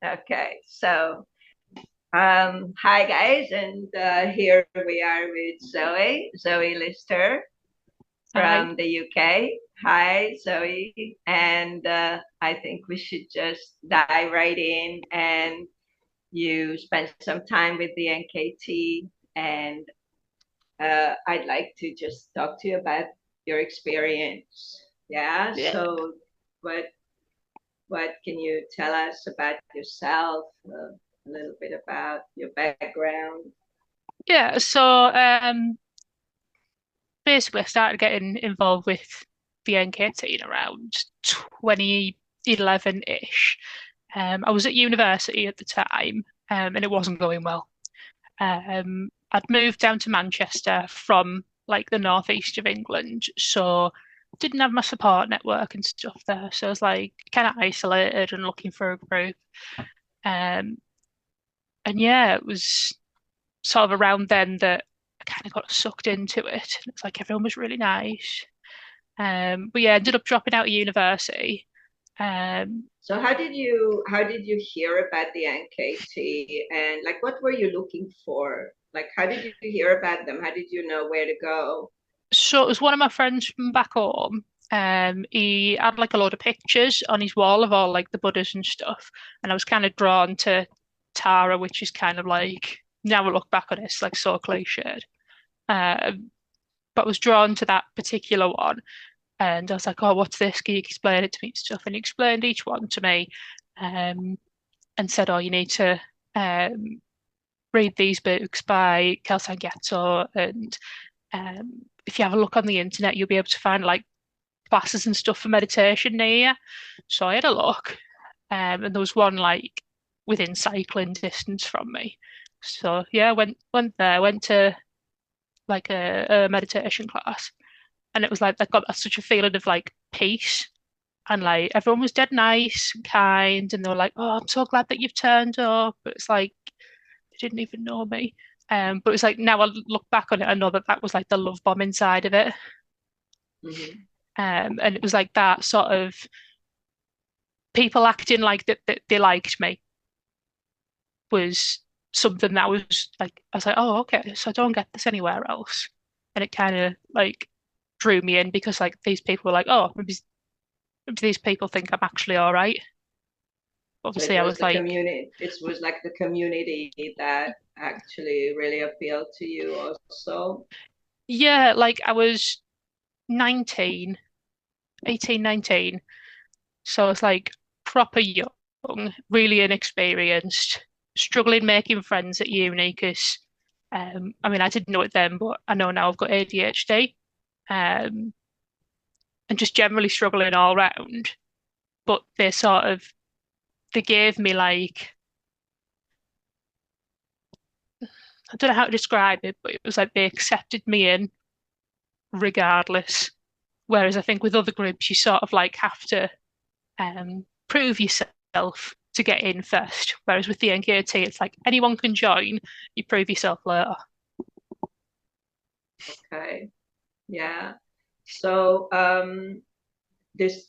Okay, so hi guys, and here we are with Zoe Lister Hi. from the UK. Hi, Zoe, and I think we should just dive right in. And you spent some time with the NKT, and I'd like to just talk to you about your experience. Yeah, Yeah. so what what can you tell us about yourself? A little bit about your background. Yeah. So basically I started getting involved with the NKT in around 2011-ish. I was at university at the time, and it wasn't going well. I'd moved down to Manchester from like the northeast of England, so didn't have my support network and stuff there. So I was like kind of isolated and looking for a group. Um, and yeah, it was sort of around then that I kind of got sucked into it. It's like everyone was really nice. But yeah, ended up dropping out of university. Um, So how did you hear about the NKT, and like what were you looking for? Like how did you hear about them? How did you know where to go? so it was one of my friends from back home. He had like a lot of pictures on his wall of all like the Buddhas and stuff, and I was kind of drawn to Tara, which is kind of like now I look back on it, it's like so cliched. Um, but I was drawn to that particular one. And I was like, oh, what's this? Can you explain it to me and stuff? And he explained each one to me, um, and said, oh, you need to um, read these books by Kelsang Getto. And if you have a look on the internet, you'll be able to find like classes and stuff for meditation near you. So I had a look, and there was one like within cycling distance from me. So yeah, went there, went to like a meditation class, and it was like I got such a feeling of like peace. And like everyone was dead nice and kind, and they were like, "Oh, I'm so glad that you've turned up." But it's like they didn't even know me. But it's like now I look back on it, I know that that was like the love bomb inside of it. Hmm. And it was like that sort of people acting like that they liked me was something that was like I was like, "Oh, okay, so I don't get this anywhere else," and it kind of like drew me in because like these people were like, "Oh, maybe these people think I'm actually all right." So Obviously, I was like, it was like the community that actually really appealed to you also. yeah, like I was 19, 18, 19. So I was like proper young, really inexperienced, struggling making friends at uni because I mean, I didn't know it then, but I know now I've got ADHD, um, and just generally struggling all round. But they gave me like, I don't know how to describe it, but it was like they accepted me in regardless. Whereas I think with other groups, you sort of like have to prove yourself to get in first. Whereas with the NKT, it's like anyone can join, you prove yourself later. Okay. Yeah. So this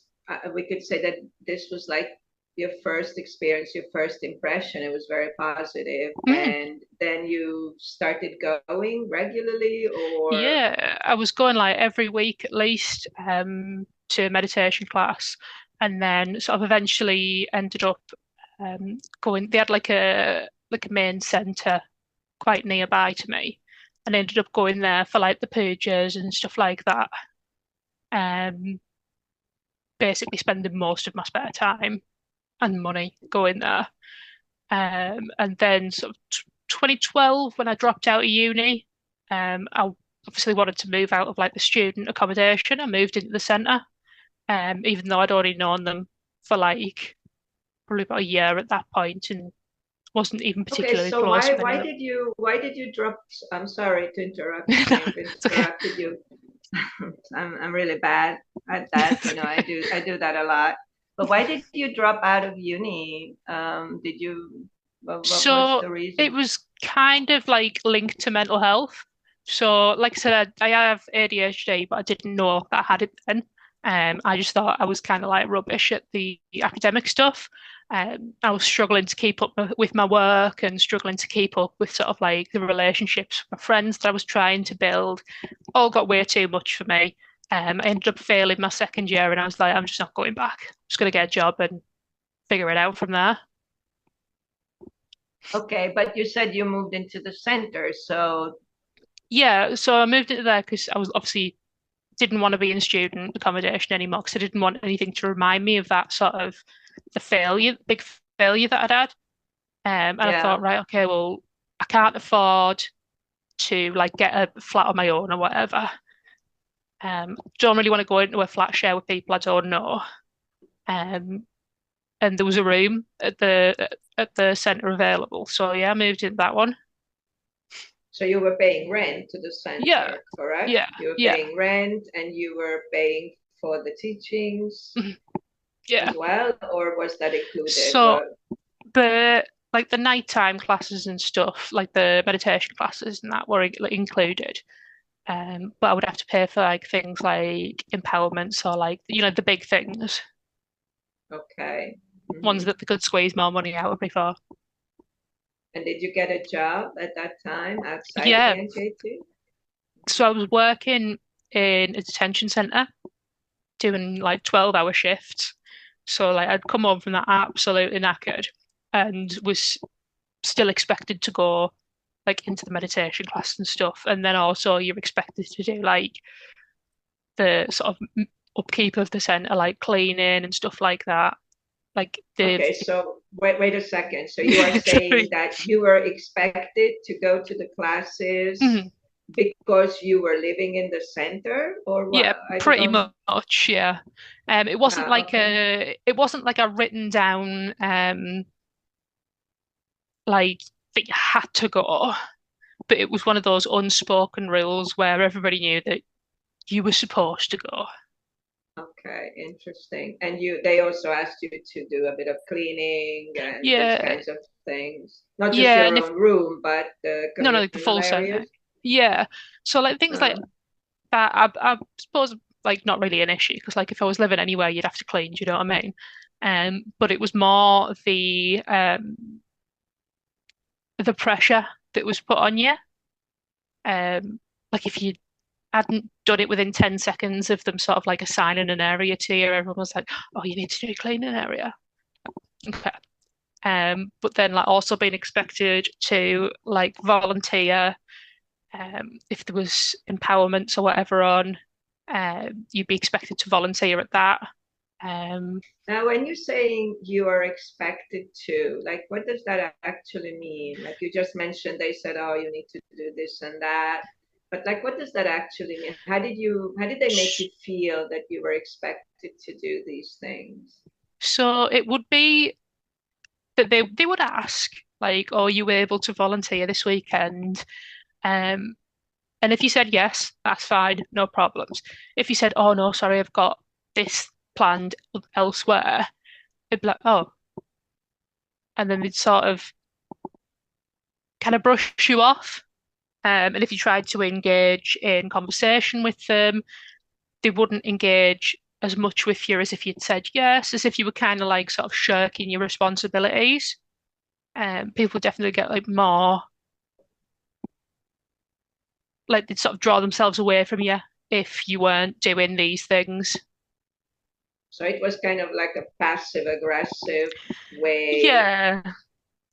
we could say that this was like your first experience, your first impression. It was very positive, Mm, and then you started going regularly, or yeah, I was going like every week at least to meditation class, and then sort of eventually ended up going. They had like a main centre quite nearby to me, and I ended up going there for like the purges and stuff like that. Um, basically spending most of my spare time and money going there. And then sort of 2012, when I dropped out of uni, I obviously wanted to move out of like the student accommodation. I moved into the centre, even though I'd already known them for like probably about a year at that point and wasn't even okay. particularly So close why with any why of them. did you why did you drop? I'm sorry to interrupt. I may have It's okay. interrupted you. I'm really bad at that. I do that a lot. But why did you drop out of uni? Did you? What was So the it reason? was kind of like linked to mental health. So, like I said, I have ADHD, but I didn't know that I had it then. I just thought I was kind of like rubbish at the academic stuff. I was struggling to keep up with my work and struggling to keep up with sort of like the relationships with my friends that I was trying to build. All got way too much for me. I ended up failing my second year, and I was like, I'm just not going back. I'm just going to get a job and figure it out from there. Okay, but you said you moved into the center, so Yeah, so I moved into there because I was obviously didn't want to be in student accommodation anymore because I didn't want anything to remind me of that sort of the failure, big failure that I'd had. And I yeah. thought, right, okay, well, I can't afford to like get a flat on my own or whatever. Don't really want to go into a flat share with people I don't know. Um, and there was a room at the centre available, so yeah, I moved into that one. So you were paying rent to the Yeah, center, correct? yeah, You were yeah, paying rent and you were paying for the teachings yeah. as well, or was that included? So Well, the like the nighttime classes and stuff, like the meditation classes and that were included. But I would have to pay for like things like empowerments or like the big things, okay. ones Hmm. that they could squeeze more money out of me for. And did you get a job at that time outside the Yeah, NKT? so I was working in a detention centre doing like 12-hour shifts. So like I'd come home from that absolutely knackered and was still expected to go like into the meditation class and stuff. And then also you're expected to do like the sort of upkeep of the centre, like cleaning and stuff like that. Like the Okay, so wait a second. So you are saying sorry. that you were expected to go to the classes Mhm. because you were living in the center, or Yeah, what? I pretty don't. much, yeah. Okay. It wasn't like a written down like that you had to go, but it was one of those unspoken rules where everybody knew that you were supposed to go. Okay, interesting. And they also asked you to do a bit of cleaning and these Yeah, kinds of things. Not just yeah, your and if own room, but the no, no, like the communal full centre. areas. Yeah, so like things like Uh, that, I suppose like not really an issue because like if I was living anywhere, you'd have to clean. Do you know what I mean? But it was more the pressure that was put on you. Like if you hadn't done it within 10 seconds of them sort of like assigning an area to you, everyone was like, oh, you need to do a cleaning area. Okay. But then like also being expected to like volunteer if there was empowerments or whatever on, you'd be expected to volunteer at that. Um, Now, when you're saying you are expected to, like, what does that actually mean? Like you just mentioned, they said, oh, you need to do this and that. But like, what does that actually mean? How did they make you feel that you were expected to do these things? so it would be that they would ask like, "Oh, you were able to volunteer this weekend?" Um, and if you said yes, that's fine, no problems. If you said, "Oh no, sorry, I've got this planned elsewhere," it'd be like, "Oh," and then they'd sort of kind of brush you off. And if you tried to engage in conversation with them, they wouldn't engage as much with you as if you'd said yes, as if you were kind of like sort of shirking your responsibilities. People definitely get like more like they'd sort of draw themselves away from you if you weren't doing these things. So it was kind of like a passive aggressive way Yeah.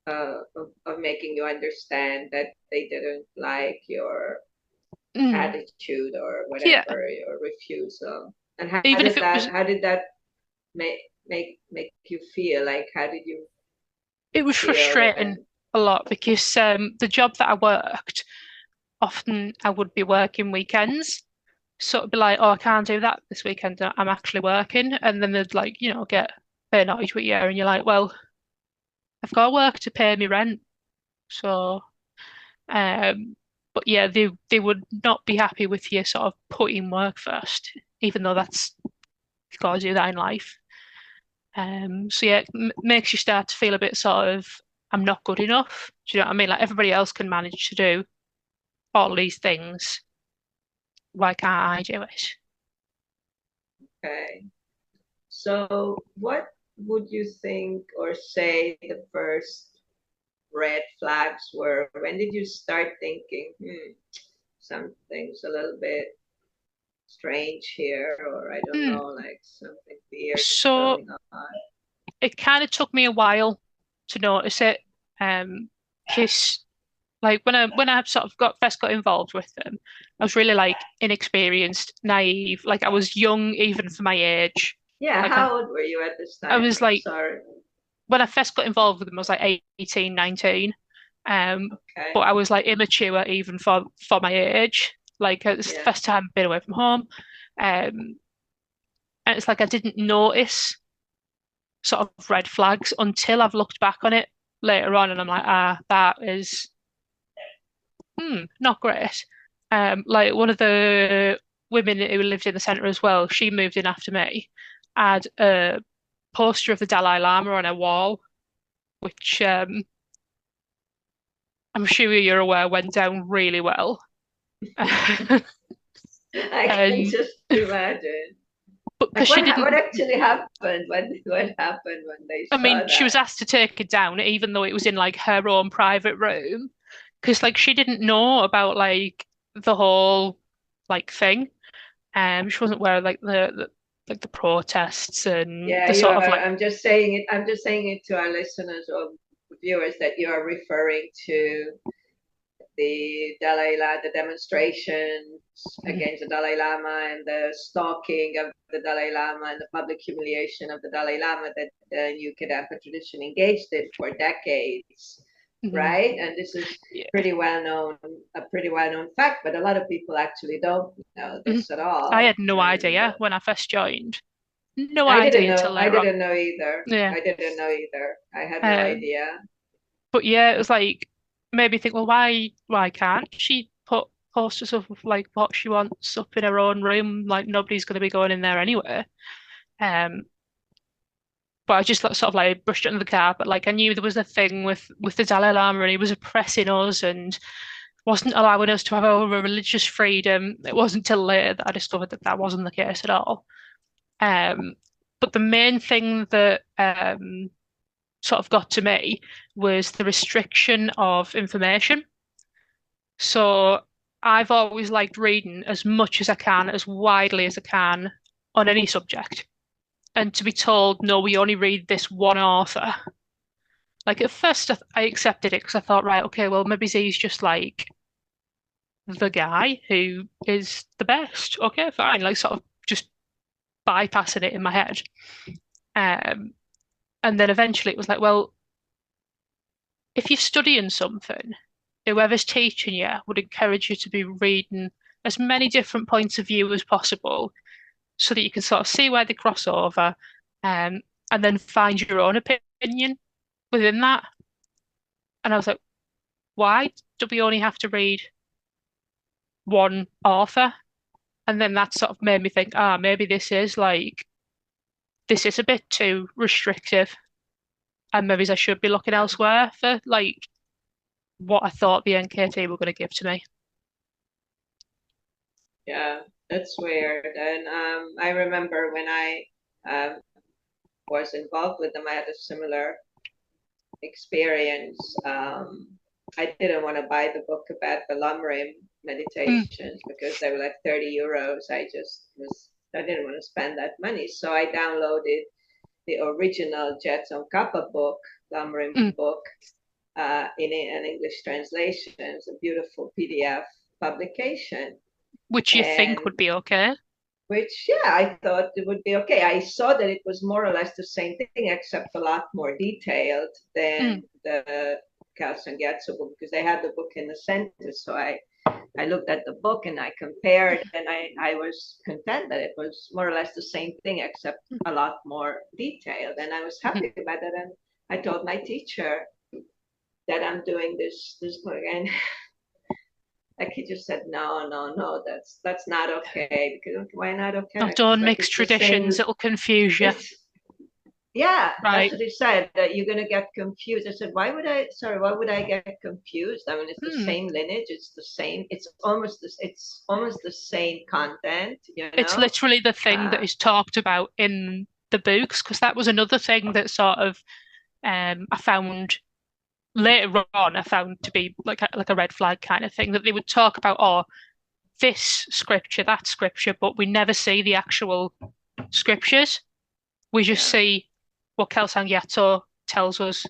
of making you understand that they didn't like your Mm. attitude or Yeah. whatever, your refusal. And Even if it was how did that make make you feel? Like how did you it was feel frustrating when a lot because the job that I worked, often I would be working weekends. So it'd be like, oh, I can't do that this weekend. I'm actually working. And then they'd like, get annoyed with you. And you're like, well, I've got work to pay me rent. So, um, but yeah, they would not be happy with you sort of putting work first, even though you've got to do that in life. So yeah, it makes you start to feel a bit sort of, I'm not good enough. Do you know what I mean? Like everybody else can manage to do all these things. Why can't I do it? Okay. So what would you think or say the first red flags were? When did you start thinking, something's a little bit strange here, or I don't Hmm. know, like something weird is So going on? it kind of took me a while to notice it. Because like when I sort of first got involved with them, I was really like inexperienced, naive. Like I was young even for my age. Yeah, Like how old were you at this I time? was like Sorry. when I first got involved with them, I was like 18, 19. But Okay. I was like immature even for my age. Like it's the Yeah. first time I've been away from home. Um, and it's like I didn't notice sort of red flags until I've looked back on it later on, and I'm like, that is not great. Like one of the women who lived in the centre as well, she moved in after me, had a poster of the Dalai Lama on her wall, which I'm sure you're aware went down really well. I can And just imagine. but Like because she what didn't, actually happened? What happened when they I saw mean, she was that? asked to take it down, even though it was in like her own private room, because like she didn't know about like the whole like thing. She wasn't aware of like the like the protests and Yeah, the you sort are. of like I'm just saying it to our listeners or viewers that you are referring to the Dalai Lama, the demonstrations against the Dalai Lama and the stalking of the Dalai Lama and the public humiliation of the Dalai Lama that the new Kadampa tradition engaged in for decades, mhm, right? And this is yeah. pretty well known, a pretty well known fact, but a lot of people actually don't know Mhm. this at I all. had no And idea when I first joined. No idea until I later on. didn't know either. Yeah. I didn't know either. I had no Um, idea. but yeah, it was like made me think, well, why can't she put posters of like what she wants up in her own room? Like nobody's going to be going in there anyway. Um, but I just like, sort of like brushed it under the carpet. Like I knew there was a thing with the Dalai Lama and he was oppressing us and wasn't allowing us to have our religious freedom. It wasn't till later that I discovered that that wasn't the case at all. Um, but the main thing that sort of got to me was the restriction of information. So I've always liked reading as much as I can, as widely as I can on any subject. And to be told, no, we only read this one author. Like at first, I accepted it because I thought, right, okay, well, maybe he's just like the guy who is the best. Okay, fine. Like sort of just bypassing it in my head. Um, and then eventually it was like, well, if you're studying something, whoever's teaching you would encourage you to be reading as many different points of view as possible so that you can sort of see where they cross over um, and then find your own opinion within that. And I was like, why do we only have to read one author? And then that sort of made me think, maybe this is a bit too restrictive, and maybe I should be looking elsewhere for like what I thought the NKT were going to give to me. Yeah, that's weird. And I remember when I um, was involved with them, I had a similar experience. I didn't want to buy the book about the Lamrim Mm, meditations because they were like 30 euros. I didn't want to spend that money. So I downloaded the original Jetson Kappa book, Lamrim mm. book, in an English translation. It's a beautiful PDF publication. Which you think And would be okay. which, yeah, I thought it would be okay. I saw that it was more or less the same thing, except a lot more detailed Mm, than the Kels and Getzo book because they had the book in the center. So I looked at the book and I compared, and I was content that it was more or less the same thing, except a lot more detailed. And I was mm. happy about that. And I told my teacher that I'm doing this book, and like he just said, no, no, no, that's not okay. Because why not Oh, okay? It's don't like mix it's the same. traditions, it'll confuse you. It's Yeah, that's Right. what he said, that you're gonna get confused. I said, why would I get confused? I mean, it's the Hmm. same lineage, it's almost the same content, you It's know? literally the thing that Uh, is talked about in the books, because that was another thing that sort of I found later on, I found to be like a red flag kind of thing, that they would talk about, oh, this scripture, that scripture, but we never see the actual scriptures. We just yeah, see what Kelsang Yato tells us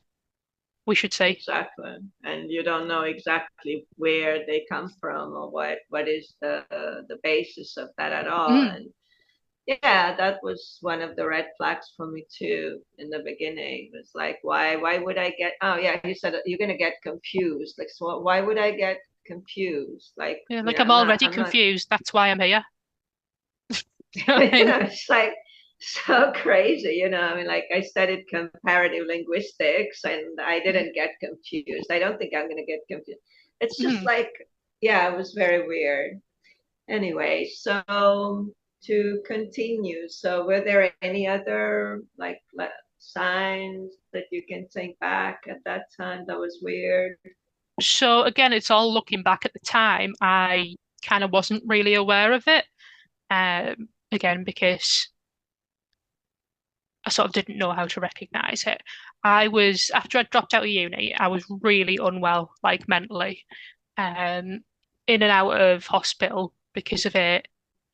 we should see. exactly. And you don't know exactly where they come from or what is the basis of that at all. Mm. And yeah, that was one of the red flags for me too in the beginning. It was like, why would I get, oh yeah, he said you're gonna get confused. Like, so why would I get confused? Like, Yeah, you like know, I'm already I'm not, confused. That's why I'm here. You know what I you mean? know, it's like so crazy, you know. I mean, like I studied comparative linguistics and I didn't get confused. I don't think I'm gonna get confused. It's just Mm. like, yeah, it was very weird. Anyway, so to continue, so were there any other like signs that you can think back at that time that was weird? So again, it's all looking back at the time. I kind of wasn't really aware of it. Again, because I sort of didn't know how to recognize it. I was, after I dropped out of uni, I was really unwell, like mentally, um, in and out of hospital because of it,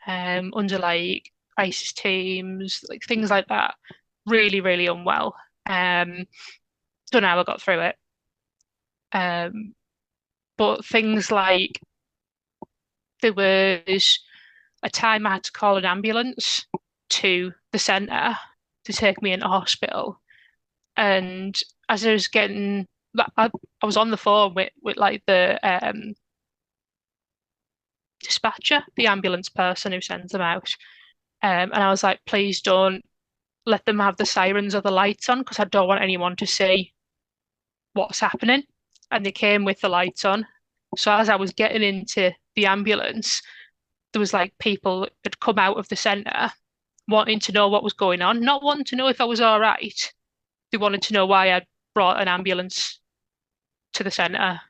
under like crisis teams, like things like that. Really, really unwell. Don't know how I got through it. Um, but things like there was a time I had to call an ambulance to the centre to take me into hospital. And as I was getting, I was on the phone with like the dispatcher, the ambulance person who sends them out. And I was like, please don't let them have the sirens or the lights on because I don't want anyone to see what's happening. And they came with the lights on. So as I was getting into the ambulance, there was like people that had come out of the centre wanting to know what was going on, not wanting to know if I was all right. They wanted to know why I'd brought an ambulance to the centre.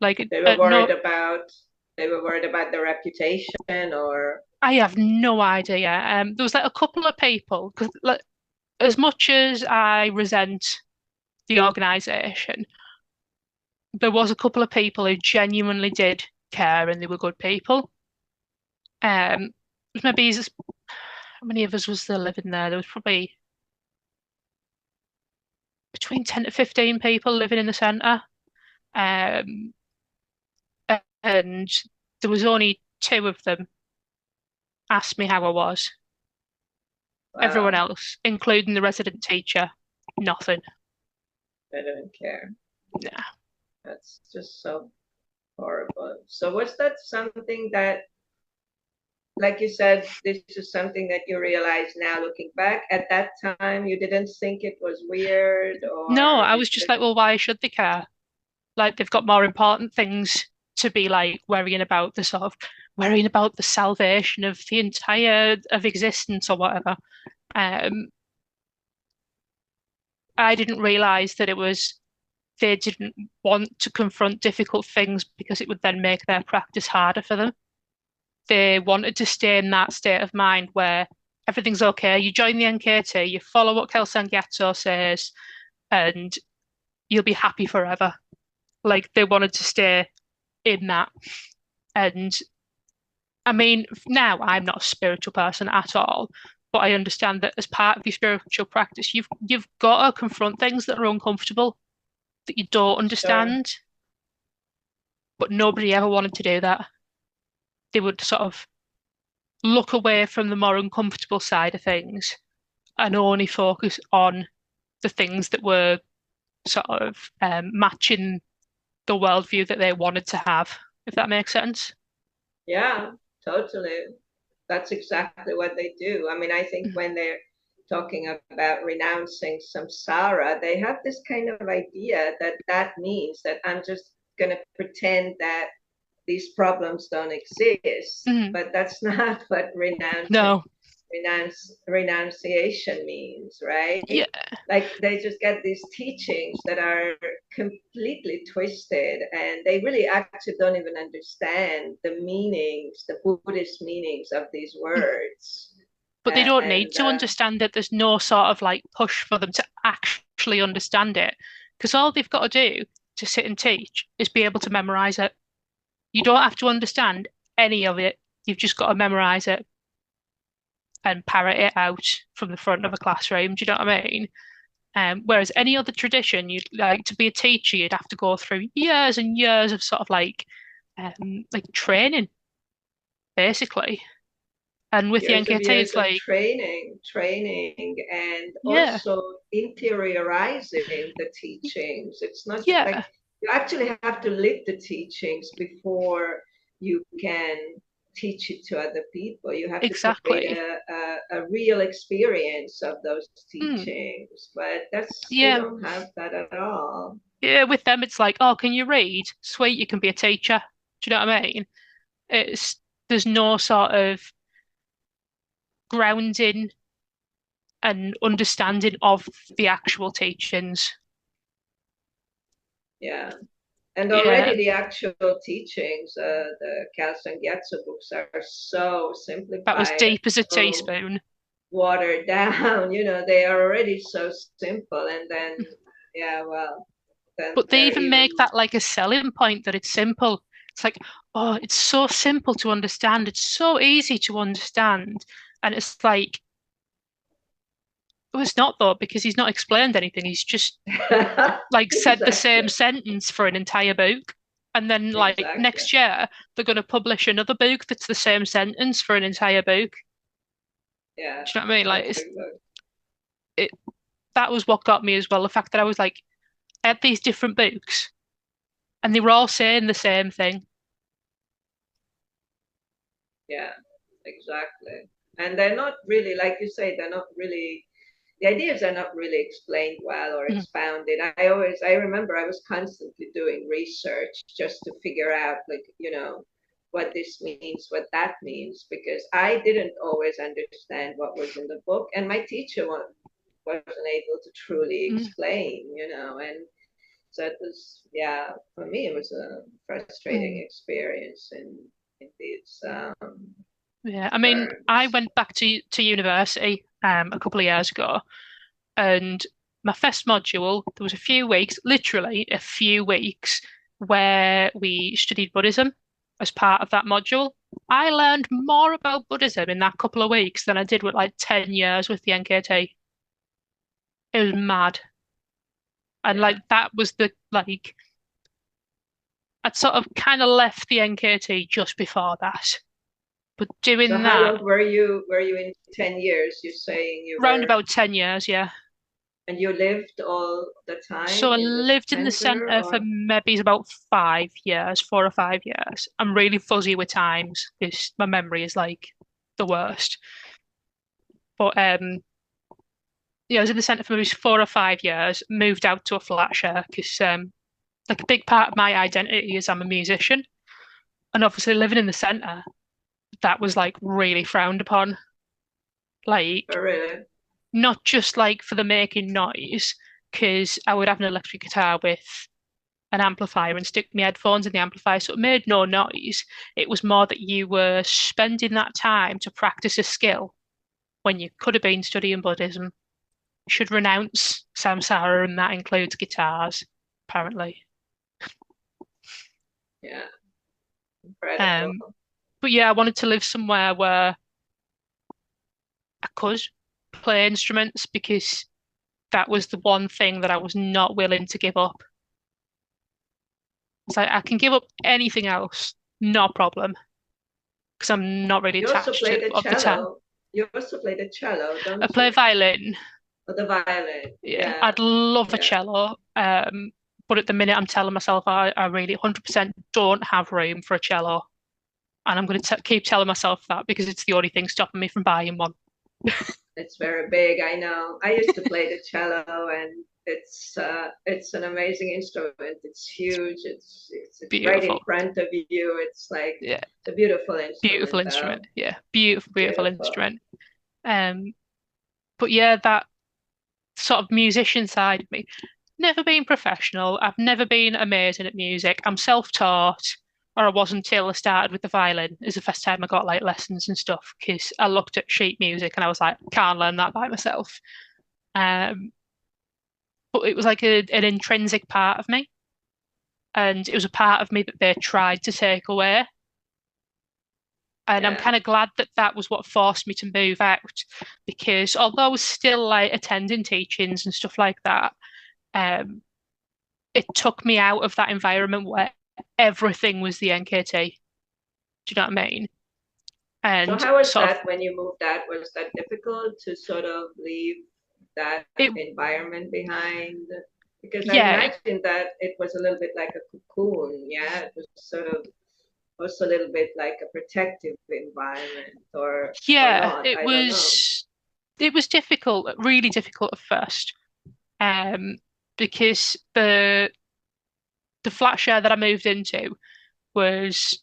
Like, They were no, worried about they were worried about the reputation or I have no idea. There was like a couple of people, because like, as much as I resent the organisation, there was a couple of people who genuinely did care and they were good people. Um, maybe how many of us was there living there? There was probably between 10 to 15 people living in the centre. Um, and there was only two of them asked me how I was. Everyone wow, else, including the resident teacher, nothing. they didn't care. Nah. That's just so horrible. So was that something that, like you said, this is something that you realize now looking back? At that time, you didn't think it was weird, No, or I you was just just, like, well, why should they care? Like they've got more important things to be like worrying about the salvation of the entire of existence or whatever. Um, I didn't realize that it was they didn't want to confront difficult things because it would then make their practice harder for them. They wanted to stay in that state of mind where everything's okay. You join the NKT, you follow what Kelsang Gatso says, and you'll be happy forever. Like they wanted to stay in that. And I mean, now I'm not a spiritual person at all, but I understand that as part of your spiritual practice, you've got to confront things that are uncomfortable, that you don't sure. understand. But nobody ever wanted to do that. They would sort of look away from the more uncomfortable side of things and only focus on the things that were sort of matching the worldview that they wanted to have, if that makes sense. Yeah, totally. That's exactly what they do. I mean, I think when they're talking about renouncing samsara, they have this kind of idea that that means that I'm just going to pretend that these problems don't exist. Mm, But that's not what renouncing no. renunciation means, Yeah, right? Like they just get these teachings that are completely twisted, and they really actually don't even understand the meanings, the Buddhist meanings of these words. but they don't need And to understand it. There's no sort of like push for them to actually understand it, because all they've got to do to sit and teach is be able to memorize it. You don't have to understand any of it. You've just got to memorize it and parrot it out from the front of a classroom. Do you know what I mean? Whereas any other tradition, you'd like to be a teacher, you'd have to go through years and years of sort of like training, basically. And with the years of NKT, years it's of like, training, and yeah, also interiorizing the teachings. It's not just like yeah, you actually have to live the teachings before you can teach it to other people. You have to create exactly. a real experience of those Mm, teachings, but that's they yeah, don't have that at all. yeah. With them, it's like, oh, can you read? Sweet, you can be a teacher. Do you know what I mean? It's there's no sort of grounding and understanding of the actual teachings. Yeah. And Yeah, already the actual teachings, the Kelsang Gyatso books are so that was simplified and deep as a so teaspoon. watered down. They are already so simple. And then, yeah, well, then But they they're even make even. that like a selling point that it's simple. It's like, oh, it's so simple to understand. It's so easy to understand. And it's like, oh, it's not though, because he's not explained anything. He's just like said the same Exactly. sentence for an entire book. And then like Exactly. next year, they're going to publish another book that's the same sentence for an entire book. Yeah. Do you know what I mean? Like That's exactly. it, that was what got me as well. The fact that I was like, I had these different books and they were all saying the same thing. Yeah, exactly. And they're not really, like you say, they're not really the ideas are not really explained well or Mhm. expounded. I remember I was constantly doing research just to figure out, like, what this means, what that means, because I didn't always understand what was in the book, and my teacher wasn't able to truly Mm, explain, and so it was, yeah, for me, it was a frustrating mm. experience in these Yeah, I mean, I terms. went back to university a couple of years ago, and my first module, there was a few weeks, literally a few weeks, where we studied Buddhism as part of that module. I learned more about Buddhism in that couple of weeks than I did with like 10 years with the NKT. It was mad. And Yeah. like that was the like I'd sort of kind of left the NKT just before that. But So doing how that long were you in 10 years? You're saying you round were. about 10 years, yeah. And you lived all the So time I in the lived in the center, centre for or? maybe about 5 years, 4 or 5 years. I'm really fuzzy with times because my memory is like the worst. But yeah, I was in the centre for maybe 4 or 5 years, moved out to a flat share because like a big part of my identity is I'm a musician. And obviously living in the centre, that was like really frowned upon. Like Oh, really? not just like for the making noise, because I would have an electric guitar with an amplifier and stick my headphones in the amplifier, so it made no noise. It was more that you were spending that time to practice a skill when you could have been studying Buddhism. You should renounce samsara, and that includes guitars, apparently. Yeah, incredible. Um, but yeah, I wanted to live somewhere where I could play instruments because that was the one thing that I was not willing to give up. It's like I can give up anything else, no problem, because I'm not really You also attached play to the of the time. cello. You also play the cello, I don't play you? violin. Or the violin. Yeah, Yeah, I'd love a yeah. cello. But at the minute, I'm telling myself I really 100% don't have room for a cello, and I'm going to keep telling myself that because it's the only thing stopping me from buying one. It's very big. I know. I used to play the cello, and it's an amazing instrument. It's huge. It's right in Beautiful. front of you. It's like Yeah, it's a beautiful beautiful instrument, instrument. though. Yeah, beautiful, beautiful Beautiful. instrument. Um, but yeah, that sort of musician side of me, never been professional. I've never been amazing at music. I'm self-taught, or I was until I started with the violin. Is the first time I got like lessons and stuff because I looked at sheet music and I was like, can't learn that by myself. Um, but it was like an intrinsic part of me, and it was a part of me that they tried to take away. And I'm Yeah. kind of glad that that was what forced me to move out because although I was still like attending teachings and stuff like that, um, it took me out of that environment where everything was the NKT. Do you know what I mean? So And how was sort of that when you moved out? Was that difficult to sort of leave that it, environment behind? Because I yeah, imagine that it was a little bit like a cocoon. Yeah, it was sort of also a little bit like a protective environment, or yeah, not. I don't know. it was difficult, really difficult at first, um, because the flat share that I moved into was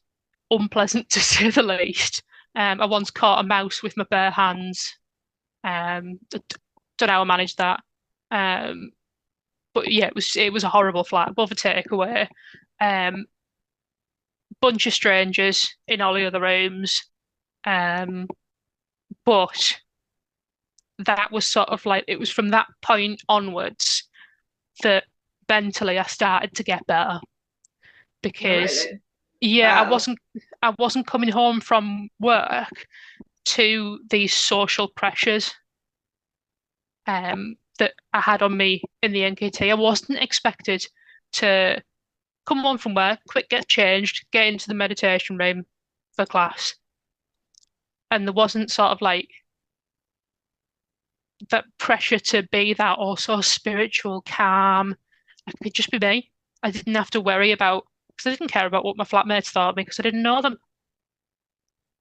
unpleasant to say the least. I once caught a mouse with my bare hands. Don't know how I managed that. Um, but yeah, it was a horrible flat, above a takeaway. Um, bunch of strangers in all the other rooms. Um, but that was sort of like it was from that point onwards that mentally I started to get better Oh, because really? yeah, Wow. I wasn't coming home from work to these social pressures that I had on me in the NKT. I wasn't expected to come home from work, quick get changed, get into the meditation room for class. And there wasn't sort of like that pressure to be that also spiritual, calm. I could just be me. I didn't have to worry about because I didn't care about what my flatmates thought of me because I didn't know them.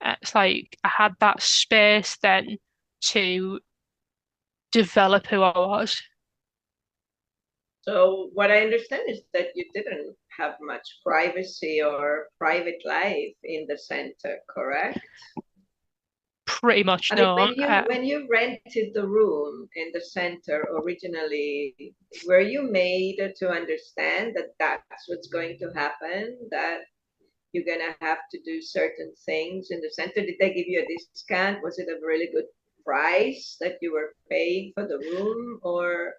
It's like I had that space then to develop who I was. So what I understand is that you didn't have much privacy or private life in the center, correct? Pretty much I mean, no. when you rented the room in the center originally, were you made to understand that that's what's going to happen? That you're gonna have to do certain things in the center? Did they give you a discount? Was it a really good price that you were paying for the room, or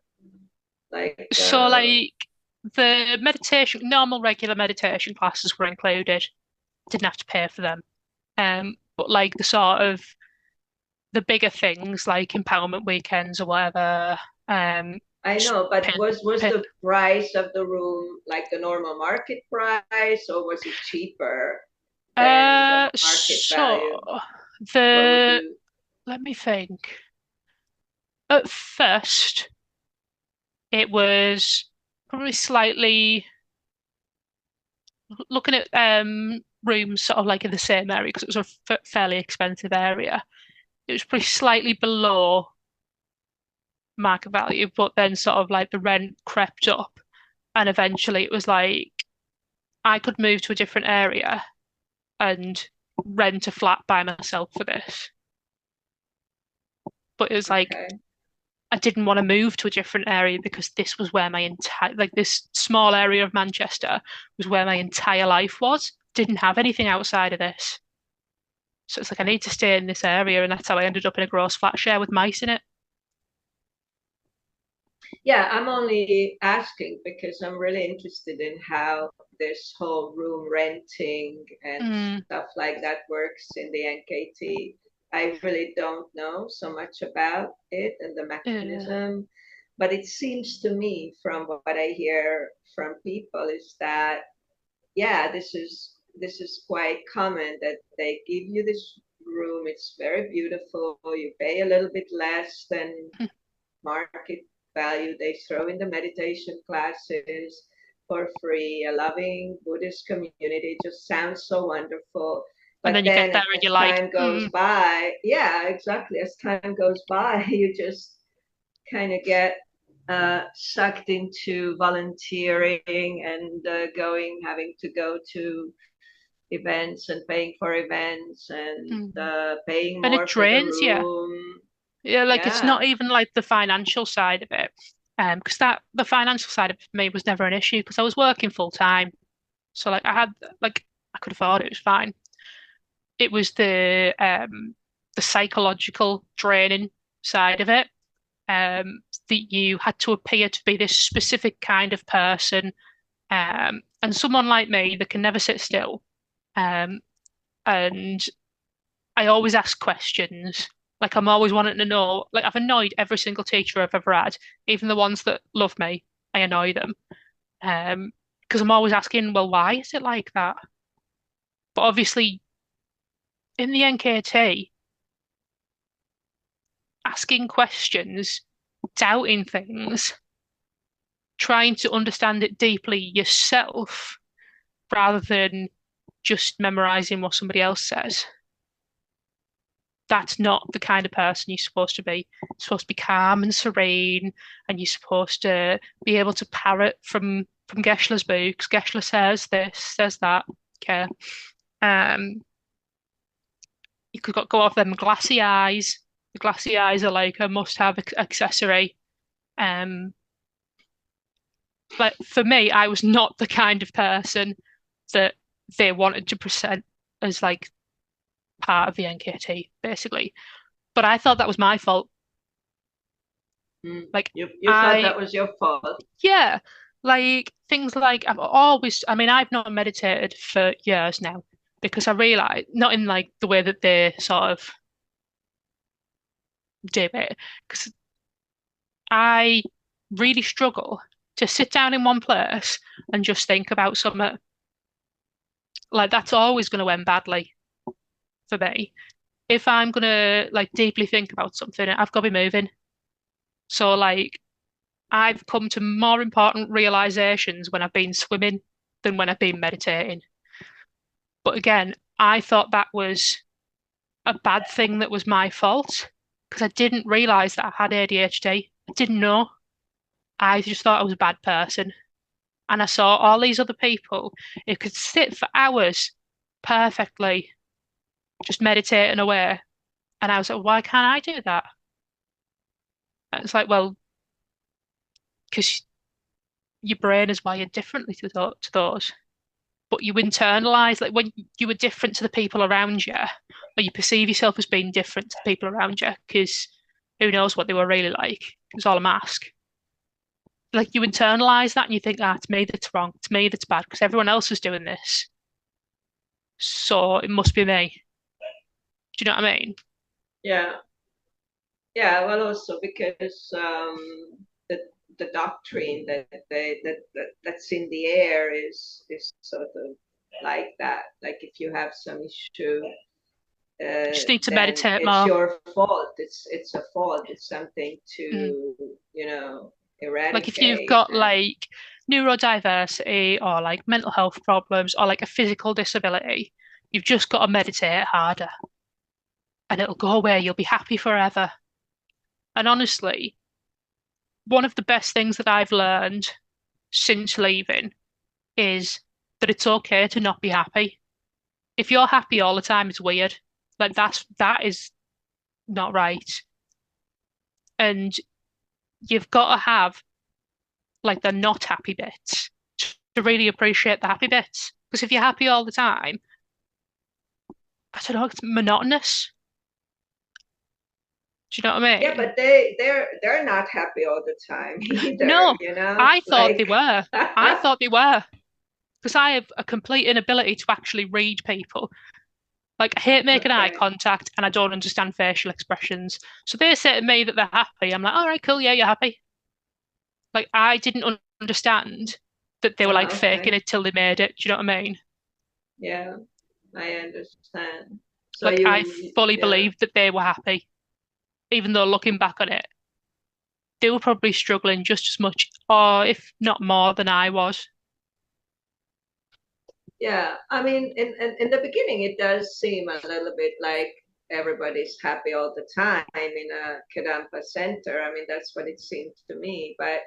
like? So like the meditation, normal regular meditation classes were included. Didn't have to pay for them. But like the sort of the bigger things like empowerment weekends or whatever, I just know, but pay, was pay. the price of the room like the normal market price, or was it cheaper than the market So value? What would the you? let me think. At first, it was probably slightly looking at rooms sort of like in the same area because it was a fairly expensive area. It was pretty slightly below market value, but then sort of like the rent crept up, and eventually it was like I could move to a different area and rent a flat by myself for this. But it was like Okay. I didn't want to move to a different area because this was where my entire like this small area of Manchester was where my entire life was. Didn't have anything outside of this. So it's like I need to stay in this area, and that's how I ended up in a gross flat share with mice in it. Yeah, I'm only asking because I'm really interested in how this whole room renting and Mm, stuff like that works in the NKT. I really don't know so much about it and the uh, mechanism, but it seems to me from what I hear from people is that yeah, this is quite common that they give you this room. It's very beautiful. You pay a little bit less than market value. They throw in the meditation classes for free. A loving Buddhist community just sounds so wonderful. and But then you get then there and you're as like, time goes by, yeah, exactly. As time goes by, you just kind of get sucked into volunteering and having to go to events and paying for events and mm. paying And it more for the drains you. room. Yeah, like it's Yeah. not even like the financial side of it. Because that the financial side of me was never an issue because I was working full time. So like I could afford it, it was fine. It was the psychological draining side of it. That you had to appear to be this specific kind of person. And someone like me that can never sit still. Um, and I always ask questions. Like I'm always wanting to know. Like I've annoyed every single teacher I've ever had, even the ones that love me. I annoy them. Because I'm always asking, well, why is it like that? But obviously, in the NKT, asking questions, doubting things, trying to understand it deeply yourself rather than just memorizing what somebody else says. That's not the kind of person you're supposed to be. You're supposed to be calm and serene, and you're supposed to be able to parrot from Geschler's books. Geschler says this, says that. Okay. Um, you could go off them glassy eyes. The glassy eyes are like a must-have accessory. Um, but for me, I was not the kind of person that they wanted to present as like part of the NKT, basically. But I thought that was my fault. Mm. Like You thought I, that was your fault. yeah, like things like I've always, I mean, I've not meditated for years now because I realize not in like the way that they sort of do it, because I really struggle to sit down in one place and just think about something. Like that's always going to end badly for me. If I'm going to like deeply think about something, I've got to be moving. So like I've come to more important realizations when I've been swimming than when I've been meditating. But again, I thought that was a bad thing that was my fault because I didn't realize that I had ADHD. I didn't know. I just thought I was a bad person. And I saw all these other people who could sit for hours perfectly, just meditating away. And I was like, why can't I do that? And it's like, well, because your brain is wired differently to those. But you internalize, like when you were different to the people around you, or you perceive yourself as being different to the people around you, because who knows what they were really like? It was all a mask. Like you internalize that and you think, ah, it's me that's wrong, it's me that's bad, because everyone else is doing this. So it must be me. Do you know what I mean? Yeah. Yeah. Well, also because the the doctrine that's in the air is sort of like that. Like if you have some issue, You just need to then meditate it's more. your fault. It's a fault. It's something Mm. to, Like if you've eradicate. got And like neurodiversity or like mental health problems or like a physical disability, you've just got to meditate harder and it'll go away. You'll be happy forever. And honestly, one of the best things that I've learned since leaving is that it's okay to not be happy. If you're happy all the time, it's weird. Like that is not right. And you've got to have like the not happy bits to really appreciate the happy bits. Because if you're happy all the time, I don't know, it's monotonous. Do you know what I yeah, mean? but they're not happy all the time either, No, I thought they like were. I thought they were. Because I have a complete inability to actually read people. Like, I hate making eye okay. contact and I don't understand facial expressions. So they say to me that they're happy. I'm like, all right, cool, yeah, you're happy. Like, I didn't understand that they were like faking Okay. it till they made it. Do you know what I mean? Yeah, I understand. So Like, I fully yeah. believed that they were happy, even though looking back on it, they were probably struggling just as much, or if not more than I was. Yeah, I mean, in the beginning, it does seem a little bit like everybody's happy all the time in a Kadampa center. I mean, that's what it seemed to me. But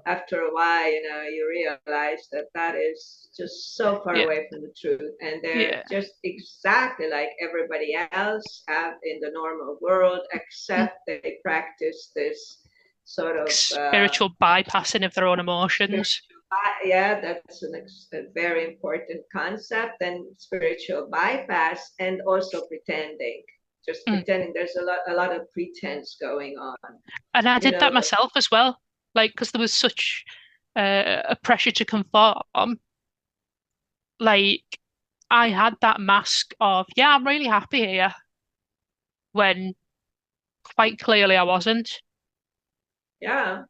after a while, you realize that that is just so far Yeah. away from the truth. And they're Yeah. just exactly like everybody else out in the normal world, Mm. except they practice this sort Like of spiritual bypassing of their own emotions. spiritual, yeah, that's a very important concept, and spiritual bypass, and also pretending, just Mm. pretending. There's a lot of pretense going on, And I you did that know. myself as well. Like, because there was such a pressure to conform. Like, I had that mask of, yeah, I'm really happy here, when quite clearly I wasn't. Yeah,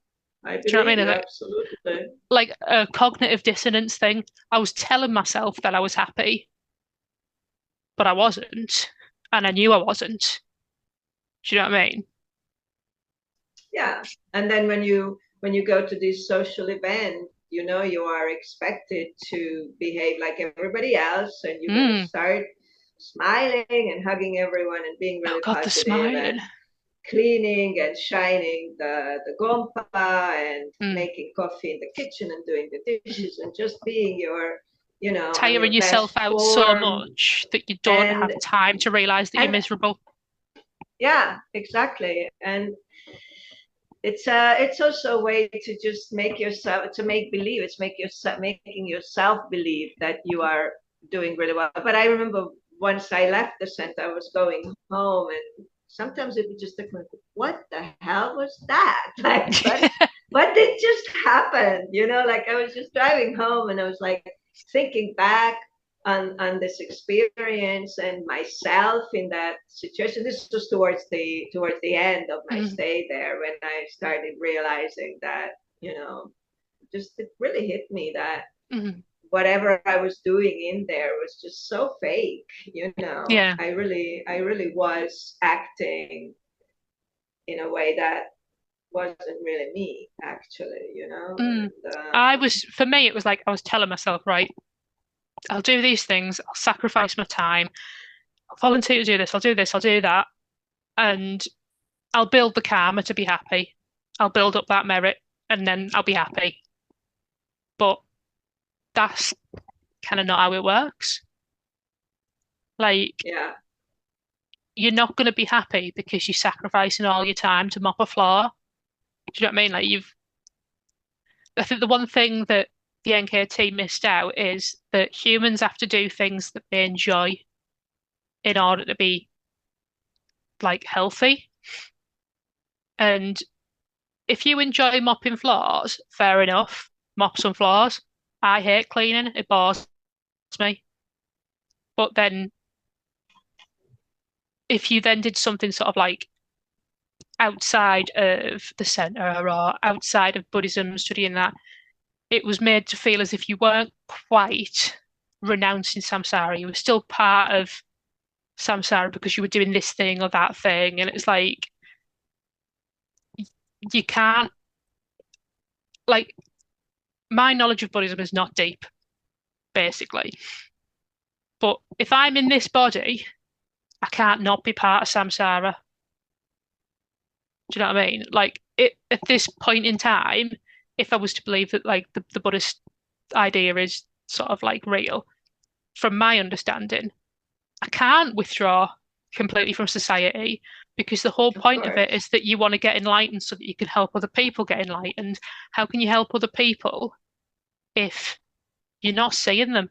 I Do you know what I believe mean? you Like, absolutely. like a cognitive dissonance thing. I was telling myself that I was happy, but I wasn't, and I knew I wasn't. Do you know what I mean? Yeah, and then when you go to this social event, you are expected to behave like everybody else, and you're gonna Mm. start smiling and hugging everyone and being Oh really God, the positive smiling. and cleaning and shining the gompa and Mm. making coffee in the kitchen and doing the dishes and just being on Tiring your yourself best out so form. much that you don't and have time to realize that you're and miserable. yeah, exactly. And it's also a way to just make yourself, to make believe, it's making yourself believe that you are doing really well. But I remember once I left the center, I was going home, and sometimes it would just think like, what the hell was that? Like, what did just happen? Like, I was just driving home, and I was like thinking back on this experience and myself in that situation. This was towards the end of my Mm. stay there, when I started realizing that, just it really hit me that Mm. whatever I was doing in there was just so fake. Yeah. I really was acting in a way that wasn't really me, actually. Mm. And For me, it was like I was telling myself, right, I'll do these things, I'll sacrifice my time, I'll volunteer to do this, I'll do this, I'll do that, and I'll build the karma to be happy. I'll build up that merit, and then I'll be happy. But that's kind of not how it works. Like, yeah, you're not going to be happy because you're sacrificing all your time to mop a floor. Do you know what I mean? I think the one thing that the NKT missed out is that humans have to do things that they enjoy in order to be like healthy. And if you enjoy mopping floors, fair enough, mop some floors. I hate cleaning, it bores me. But then if you then did something sort of like outside of the center or outside of Buddhism, studying that, it was made to feel as if you weren't quite renouncing samsara. You were still part of samsara because you were doing this thing or that thing. And it's like, you can't, like, my knowledge of Buddhism is not deep, basically. But if I'm in this body, I can't not be part of samsara. Do you know what I mean? Like, at this point in time, if I was to believe that like the Buddhist idea is sort of like real, from my understanding, I can't withdraw completely from society because the whole of point of it course. is that you want to get enlightened so that you can help other people get enlightened. How can you help other people if you're not seeing them?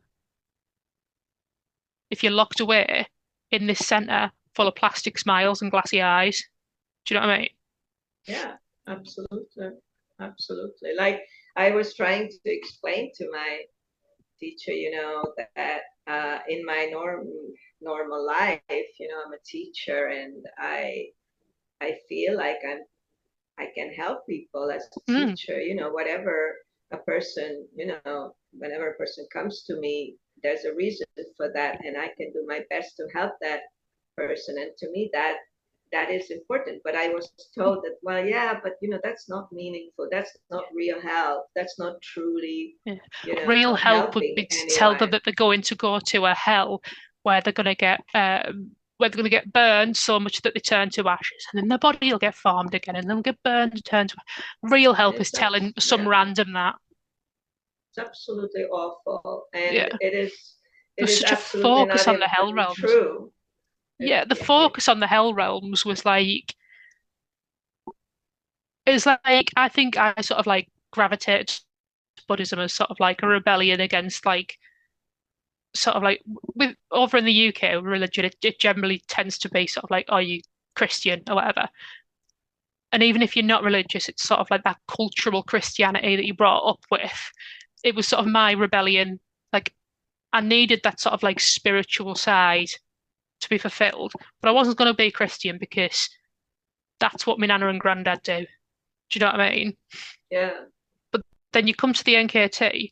If you're locked away in this center full of plastic smiles and glassy eyes? Do you know what I mean? Yeah, absolutely. Absolutely. Like, I was trying to explain to my teacher, that in my normal life, I'm a teacher, and I feel like I can help people as a Mm. teacher. Whatever a person, whenever a person comes to me, there's a reason for that, and I can do my best to help that person. And to me, that is important. But I was told that, well, yeah, but that's not meaningful. That's not real help. That's not truly, Yeah. Real help would helping be to tell them anyone. that they're going to go to a hell where they're going to get where they're going to get burned so much that they turn to ashes, and then their body will get formed again, and they'll get burned and turn to. Real help is telling some random that. It's absolutely awful, and Yeah. it There's is such a absolutely focus not on the hell even realms. true. Yeah, the focus on the hell realms was like, it's like, I think I sort of like gravitated to Buddhism as sort of like a rebellion against like sort of like with over in the UK religion, it generally tends to be sort of like, are you Christian or whatever? And even if you're not religious, it's sort of like that cultural Christianity that you brought up with. It was sort of my rebellion. Like I needed that sort of like spiritual side to be fulfilled, but I wasn't going to be Christian because that's what my nana and granddad do. Do you know what I mean? Yeah. But then you come to the NKT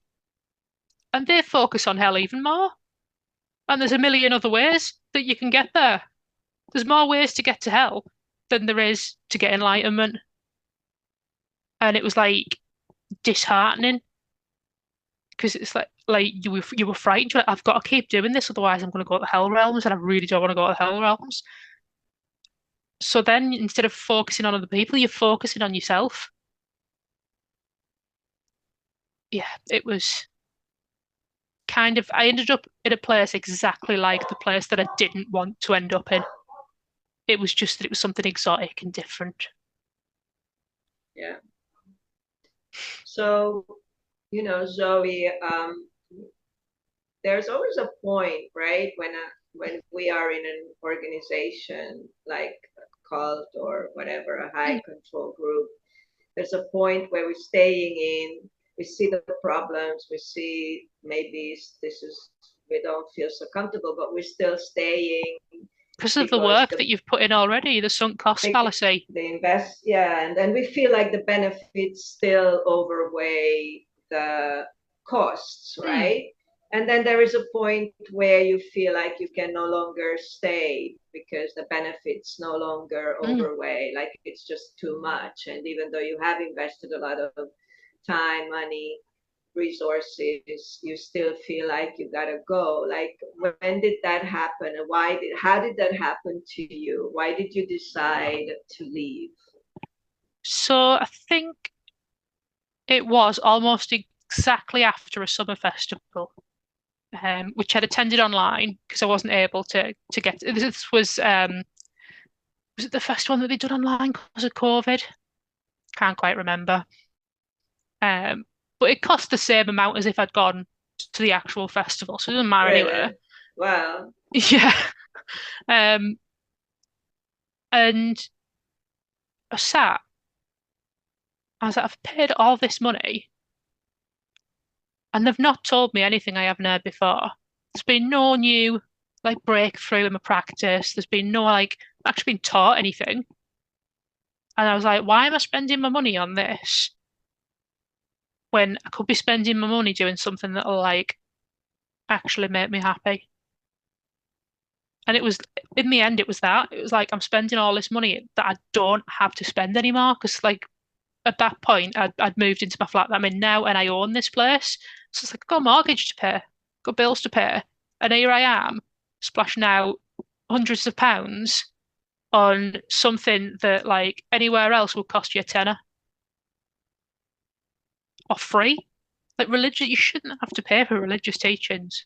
and they focus on hell even more. And there's a million other ways that you can get there. There's more ways to get to hell than there is to get enlightenment. And it was like disheartening because it's like you were frightened. You're like, I've got to keep doing this, otherwise I'm going to go to the hell realms, and I really don't want to go to the hell realms. So then instead of focusing on other people, you're focusing on yourself. Yeah, it was kind of, I ended up in a place exactly like the place that I didn't want to end up in. It was just that it was something exotic and different. Yeah. So, Zoe, there's always a point, right, when we are in an organization like a cult or whatever, a high Mm. control group. There's a point where we're staying in, we see the problems, we see maybe this is, we don't feel so comfortable, but we're still staying Because of the because work that you've put in already, the sunk cost fallacy. they invest, yeah, and then we feel like the benefits still overweigh the costs, Mm, right? And then there is a point where you feel like you can no longer stay because the benefits no longer mm. overweigh, like it's just too much. And even though you have invested a lot of time, money, resources, you still feel like you gotta go. Like, when did that happen, and how did that happen to you? Why did you decide to leave? So I think it was almost exactly after a summer festival, which I'd attended online because I wasn't able to get. This was it the first one that they'd done online because of COVID? Can't quite remember. Um, but it cost the same amount as if I'd gone to the actual festival, so it doesn't matter anyway. Really? Wow. Yeah. Um, and I sat, I was like, I've paid all this money and they've not told me anything I haven't heard before. There's been no new like breakthrough in my practice. There's been no like actually been taught anything. And I was like, why am I spending my money on this when I could be spending my money doing something that'll like actually make me happy? And it was in the end, it was that. It was like I'm spending all this money that I don't have to spend anymore. Because like at that point, I'd moved into my flat that I'm in now and I own this place. So it's like I've got a mortgage to pay, got bills to pay. And here I am splashing out hundreds of pounds on something that like anywhere else would cost you a tenner or free. Like religion, you shouldn't have to pay for religious teachings.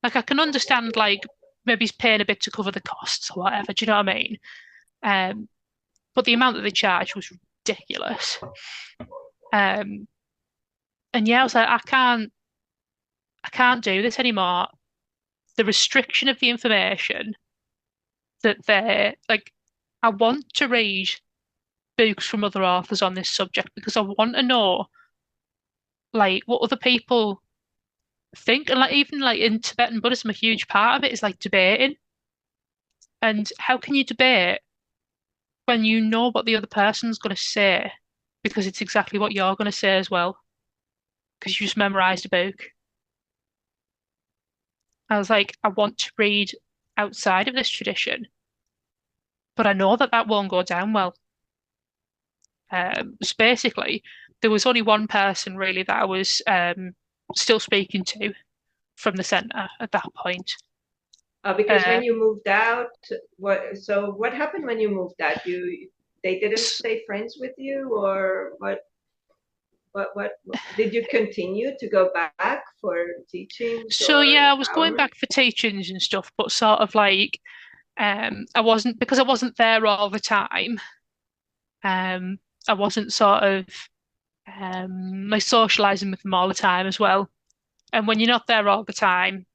Like I can understand like maybe he's paying a bit to cover the costs or whatever. Do you know what I mean? Um, but the amount that they charged was ridiculous. Um, and yeah, I was like, I can't do this anymore. The restriction of the information that they're like, I want to read books from other authors on this subject because I want to know like what other people think. And like even like in Tibetan Buddhism, a huge part of it is like debating. And how can you debate when you know what the other person's going to say because it's exactly what you're going to say as well because you just memorized a book. I was like, I want to read outside of this tradition, but I know that that won't go down well. So basically, there was only one person really that I was still speaking to from the centre at that point. Because Uh, when you moved out, what happened when you moved out? They didn't s- stay friends with you, or what did you continue to go back for teachings so or yeah, I was going empowerment? back for teachings and stuff, but sort of like I wasn't because I wasn't there all the time. Um, I wasn't sort of like socializing with them all the time as well. And when you're not there all the time,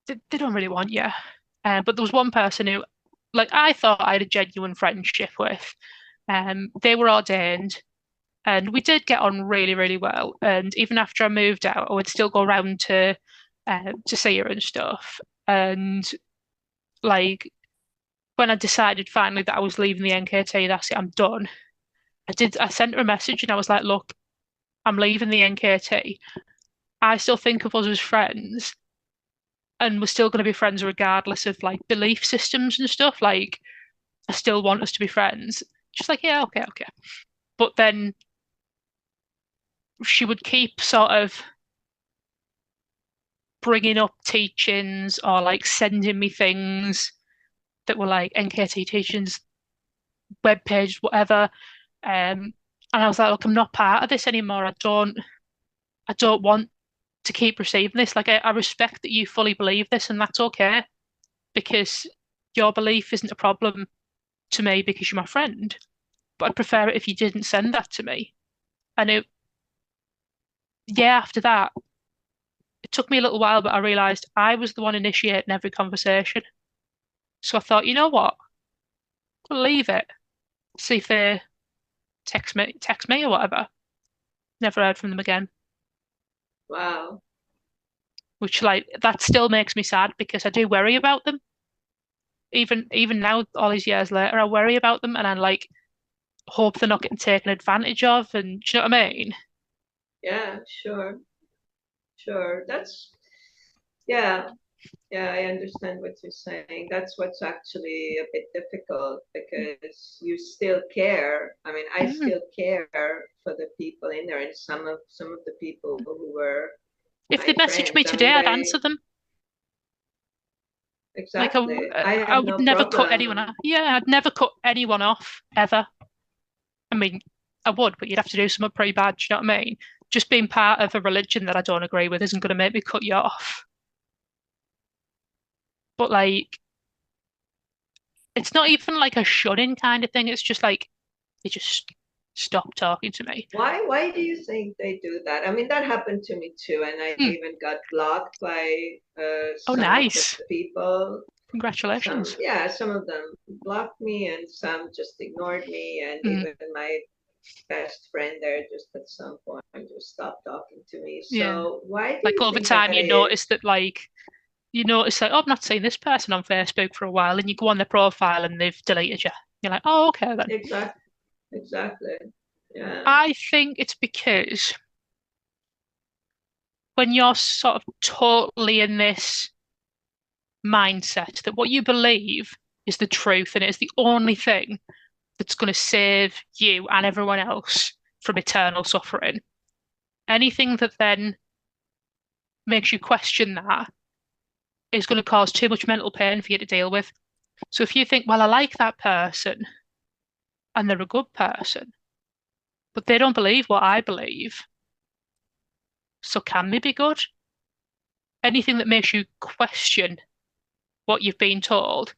they don't really want you. But there was one person who, like, I thought I had a genuine friendship with. They were ordained, and we did get on really, really well. And even after I moved out, I would still go around to see her and stuff. And like when I decided finally that I was leaving the NKT, that's it, I'm done. I sent her a message and I was like, look, I'm leaving the NKT. I still think of us as friends, and we're still going to be friends regardless of like belief systems and stuff. Like, I still want us to be friends. She's like, yeah, okay, okay. But then she would keep sort of bringing up teachings or like sending me things that were like NKT teachings, webpage, whatever. And I was like, look, I'm not part of this anymore. I don't want to keep receiving this. Like, I respect that you fully believe this, and that's okay because your belief isn't a problem to me because you're my friend. But I'd prefer it if you didn't send that to me. And yeah, after that, it took me a little while, but I realized I was the one initiating every conversation. So I thought, you know what? I'll leave it. See if they text me or whatever. Never heard from them again. Wow. Which like that still makes me sad because I do worry about them. Even now, all these years later, I worry about them and I like hope they're not getting taken advantage of. And do you know what I mean? Yeah, sure. Sure. Yeah, yeah, I understand what you're saying. That's what's actually a bit difficult because you still care. I mean, I Mm. still care for the people in there, and some of the people who were If they my messaged me friends. I today, mean, I'd answer they them. Like exactly. I I have would no never cut anyone problem. off. Yeah, I'd never cut anyone off ever. I mean, I would, but you'd have to do something pretty bad. Do you know what I mean? Just being part of a religion that I don't agree with isn't going to make me cut you off. But like, it's not even like a shunning kind of thing. It's just like they just stop talking to me. Why do you think they do that? I mean, that happened to me too, and I Hmm. even got blocked by Oh, some of the nice. people. Congratulations. Some of them blocked me, and some just ignored me, and Hmm. even my best friend there just at some point just stopped talking to me. Yeah. So why do Like you over think that time, is? you notice like, oh, I've not seen this person on Facebook for a while, and you go on their profile and they've deleted you. You're like, oh, okay then. Exactly, exactly. Yeah. I think it's because when you're sort of totally in this mindset that what you believe is the truth and it's the only thing that's going to save you and everyone else from eternal suffering. Anything that then makes you question that is going to cause too much mental pain for you to deal with. So if you think, well, I like that person and they're a good person, but they don't believe what I believe, so can they be good? Anything that makes you question what you've been told,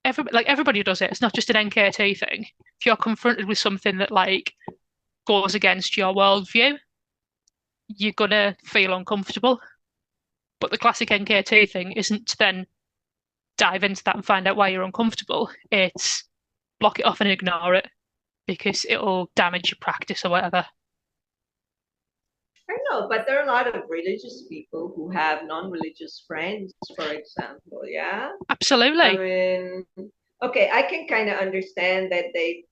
everybody does it. It's not just an NKT thing. If you're confronted with something that like goes against your worldview, you're gonna feel uncomfortable. But the classic NKT thing isn't to then dive into that and find out why you're uncomfortable. It's block it off and ignore it because it'll damage your practice or whatever. I know, but there are a lot of religious people who have non-religious friends, for example. Yeah. I Absolutely. mean, okay, I can kind of understand that they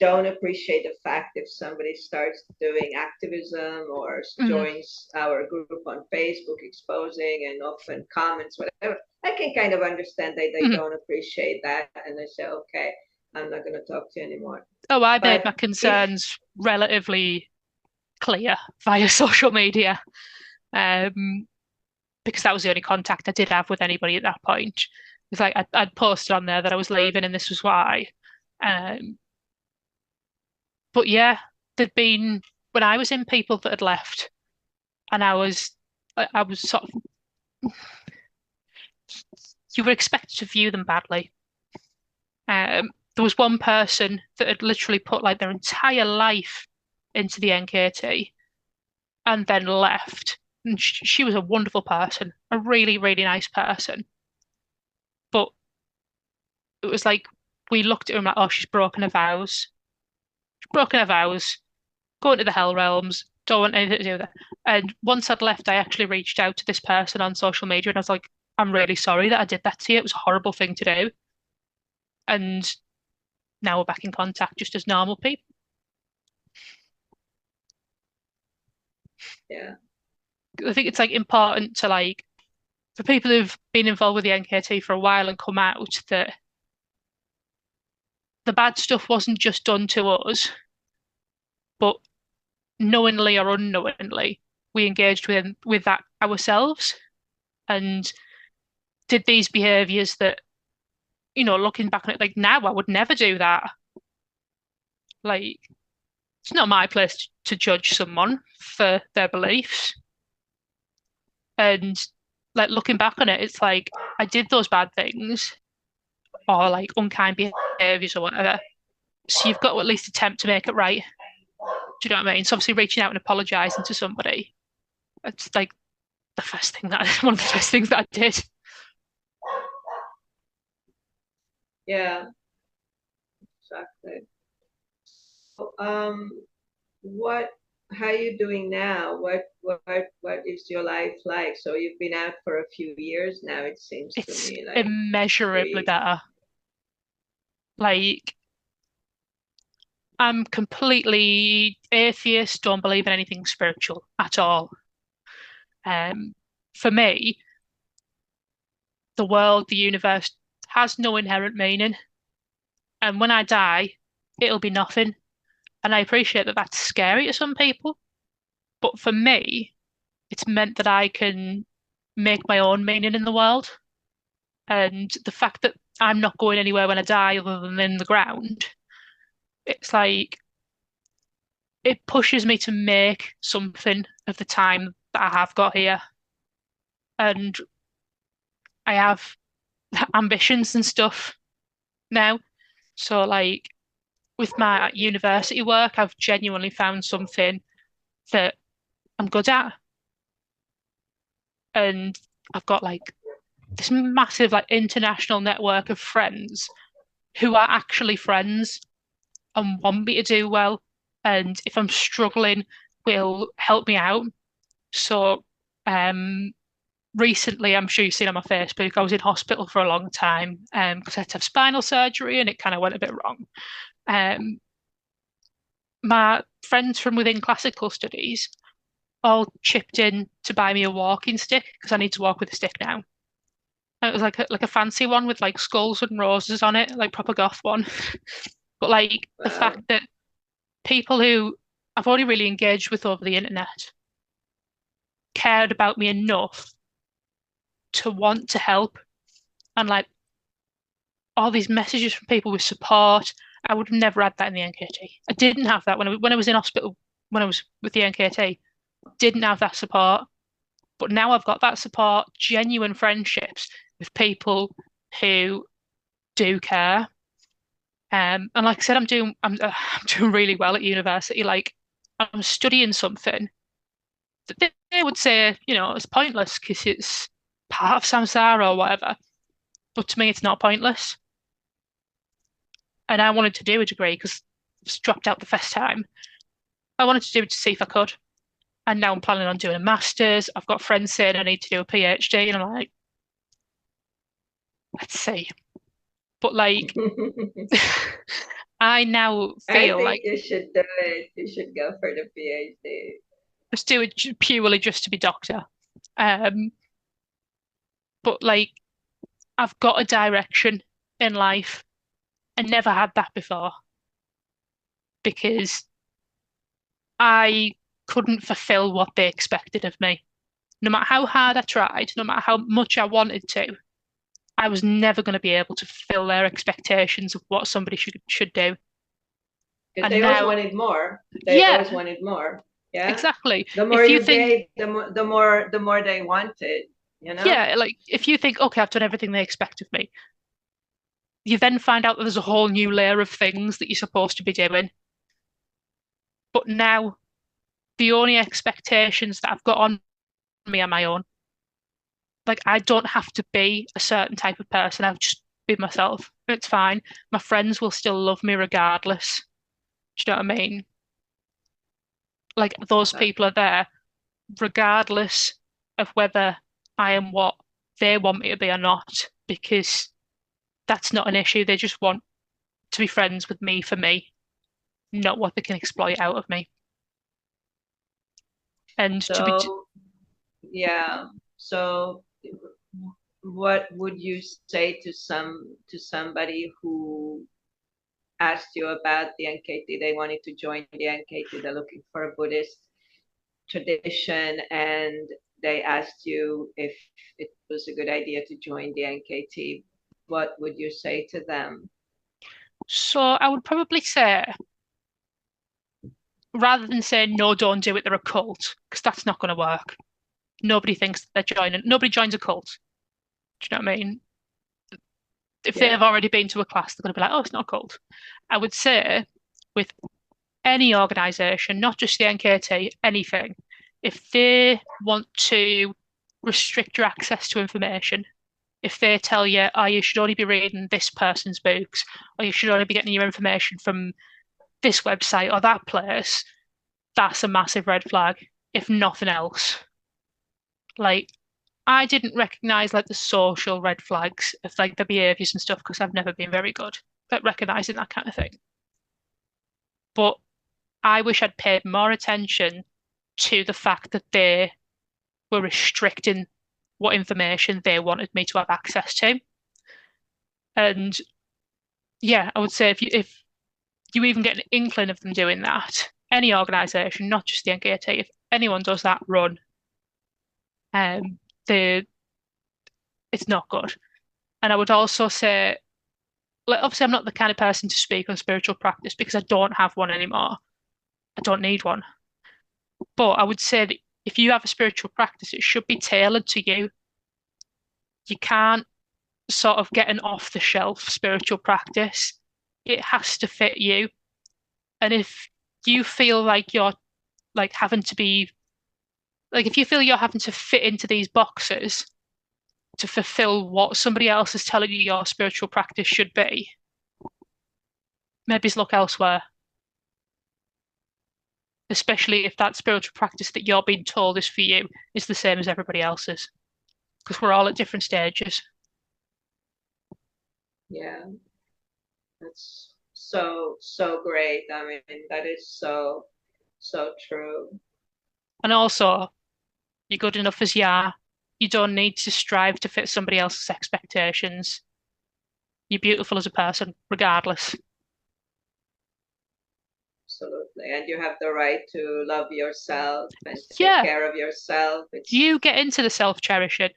don't appreciate the fact if somebody starts doing activism or Mm, joins our group on Facebook exposing and often comments, whatever. I can kind of understand that they mm. don't appreciate that and they say, okay, I'm not going to talk to you anymore. Oh, I made But my if concerns relatively clear via social media. Um, because that was the only contact I did have with anybody at that point. It's like I'd posted on there that I was leaving and this was why. Um, but yeah, there'd been when I was in people that had left, and I was sort of you were expected to view them badly. There was one person that had literally put like their entire life into the NKT and then left. And she was a wonderful person, a really, really nice person. But it was like we looked at her like, oh, she's broken her vows. She's broken her vows, going to the hell realms, don't want anything to do with it. And once I'd left, I actually reached out to this person on social media and I was like, I'm really sorry that I did that to you. It was a horrible thing to do. And now we're back in contact just as normal people. Yeah. I think it's like important to like for people who've been involved with the NKT for a while and come out that the bad stuff wasn't just done to us, but knowingly or unknowingly, we engaged with that ourselves and did these behaviors that, looking back on it, like now I would never do that. Like, it's not my place to judge someone for their beliefs. And like looking back on it, it's like I did those bad things or like unkind behaviors or whatever. So you've got to at least attempt to make it right. Do you know what I mean? So obviously reaching out and apologizing to somebody, it's like the first thing that one of the first things that I did. Yeah, exactly. Um, what how are you doing now? What is your life like? So you've been out for a few years now, it seems to It's me like immeasurably three. better. Like I'm completely atheist, don't believe in anything spiritual at all. Um, for me, the world, the universe has no inherent meaning. And when I die, it'll be nothing. And I appreciate that that's scary to some people. But for me, it's meant that I can make my own meaning in the world. And the fact that I'm not going anywhere when I die other than in the ground, it's like it pushes me to make something of the time that I have got here. And I have ambitions and stuff now. So, like, with my university work, I've genuinely found something that I'm good at. And I've got like this massive, like, international network of friends who are actually friends and want me to do well. And if I'm struggling, will help me out. So, um, recently, I'm sure you've seen on my Facebook, I was in hospital for a long time because I had to have spinal surgery and it kind of went a bit wrong. Um, my friends from within classical studies all chipped in to buy me a walking stick because I need to walk with a stick now. And it was like a fancy one with like skulls and roses on it, like proper goth one. But like the fact Wow. that people who I've only really engaged with over the internet cared about me enough to want to help and like all these messages from people with support. I would have never had that in the NKT. I didn't have that when I was in hospital, when I was with the NKT. Didn't have that support. But now I've got that support, genuine friendships with people who do care. And like I said, I'm doing really well at university. Like I'm studying something that they would say, it's pointless because it's part of samsara or whatever. But to me, it's not pointless. And I wanted to do a degree because I dropped out the first time. I wanted to do it to see if I could. And now I'm planning on doing a master's. I've got friends saying I need to do a PhD, and I'm like, let's see. But like, I now I feel think like you should do it. You should go for the PhD. just do it purely just to be doctor. Um, but like, I've got a direction in life. I never had that before because I couldn't fulfill what they expected of me. No matter how hard I tried, no matter how much I wanted to, I was never going to be able to fulfill their expectations of what somebody should do. Because And they always now, wanted more. They always yeah, wanted more. Yeah. exactly. The more If you you think, gave, the more they wanted, you know? yeah, like if you think, okay, I've done everything they expect of me, you then find out that there's a whole new layer of things that you're supposed to be doing. But now the only expectations that I've got on me are my own. Like I don't have to be a certain type of person. I'll just be myself. It's fine. My friends will still love me regardless. Do you know what I mean? Like those Uh, people are there regardless of whether I am what they want me to be or not, because that's not an issue. They just want to be friends with me for me, not what they can exploit out of me. And to be, so, yeah. So what would you say to somebody who asked you about the NKT? They wanted to join the NKT. They're looking for a Buddhist tradition, and they asked you if it was a good idea to join the NKT. What would you say to them? so I would probably say, rather than saying no, don't do it, they're a cult, because that's not going to work. Nobody thinks that they're joining. Nobody joins a cult. Do you know what I mean? If they've Yeah. already been to a class, they're going to be like, oh, it's not a cult. I would say with any organization, not just the NKT, anything, if they want to restrict your access to information, if they tell you, oh, you should only be reading this person's books, or you should only be getting your information from this website or that place, that's a massive red flag, if nothing else. Like, I didn't recognize like the social red flags of like the behaviors and stuff because I've never been very good at recognizing that kind of thing. But I wish I'd paid more attention to the fact that they were restricting what information they wanted me to have access to. And yeah, I would say if you even get an inkling of them doing that, any organization, not just the NKT, if anyone does that, run. Um, the It's not good. And I would also say, like, obviously, I'm not the kind of person to speak on spiritual practice because I don't have one anymore. I don't need one. But I would say that if you have a spiritual practice, it should be tailored to you. You can't sort of get an off the shelf spiritual practice. It has to fit you. And if you feel like you're like having to be like if you feel you're having to fit into these boxes to fulfill what somebody else is telling you your spiritual practice should be, maybe look elsewhere, especially if that spiritual practice that you're being told is for you is the same as everybody else's, because we're all at different stages. Yeah. That's so great. I mean, that is so true. And also, you're good enough as you are. You don't need to strive to fit somebody else's expectations. You're beautiful as a person, regardless. Absolutely. And you have the right to love yourself and take Yeah, care of yourself. you It's get into the self-cherishing.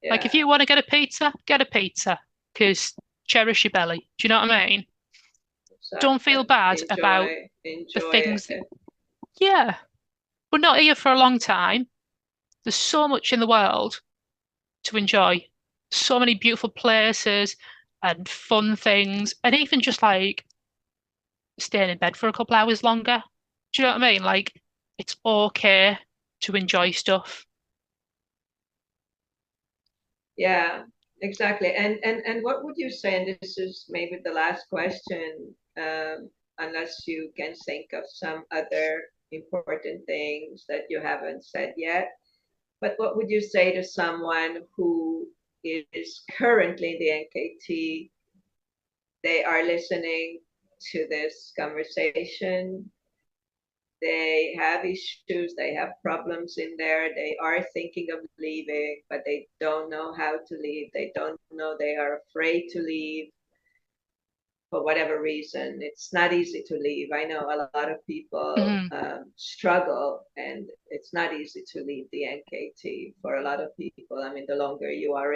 Like if yeah, you want to get a pizza, because cherish your belly. Do you know what I mean? Don't feel exactly. bad about the Enjoy things that, it. yeah, we're not here for a long time. There's so much in the world to enjoy. So many beautiful places and fun things, and even just like staying in bed for a couple hours longer. Do you know what I mean? Like, it's okay to enjoy stuff. Yeah, exactly. And what would you say, and this is maybe the last question, unless you can think of some other important things that you haven't said yet, but what would you say to someone who is currently in the NKT? They are listening to this conversation. They have issues, they have problems in there. They are thinking of leaving, but they don't know how to leave. They don't know, they are afraid to leave. for whatever reason, it's not easy to leave. I know a lot of people Mm. struggle, and it's not easy to leave the NKT for a lot of people. I mean, the longer you are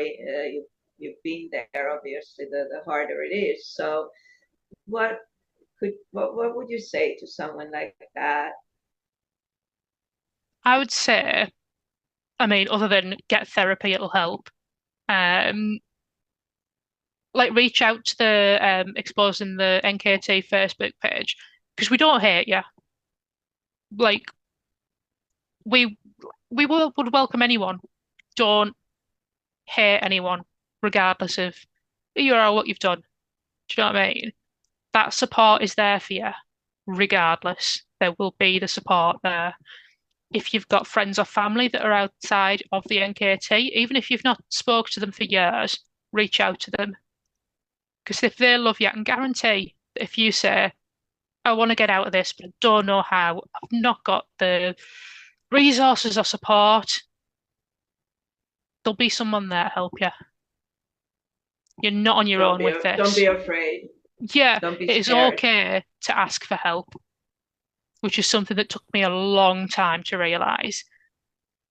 you've been there, obviously, the harder it is. So, what what would you say to someone like that? I would say, I mean, other than get therapy, it'll help. Um, like reach out to the exposing the NKT Facebook page because we don't hate you. Like we would welcome anyone. Don't hate anyone, regardless of who you are or what you've done. Do you know what I mean? That support is there for you, regardless. There will be the support there. If you've got friends or family that are outside of the NKT, even if you've not spoke to them for years, reach out to them. Because if they love you, I can guarantee that if you say, I want to get out of this, but I don't know how, I've not got the resources or support, there'll be someone there to help you. You're not on your own with Don't be this. afraid. Yeah, Don't be it is scared. okay to ask for help, which is something that took me a long time to realize.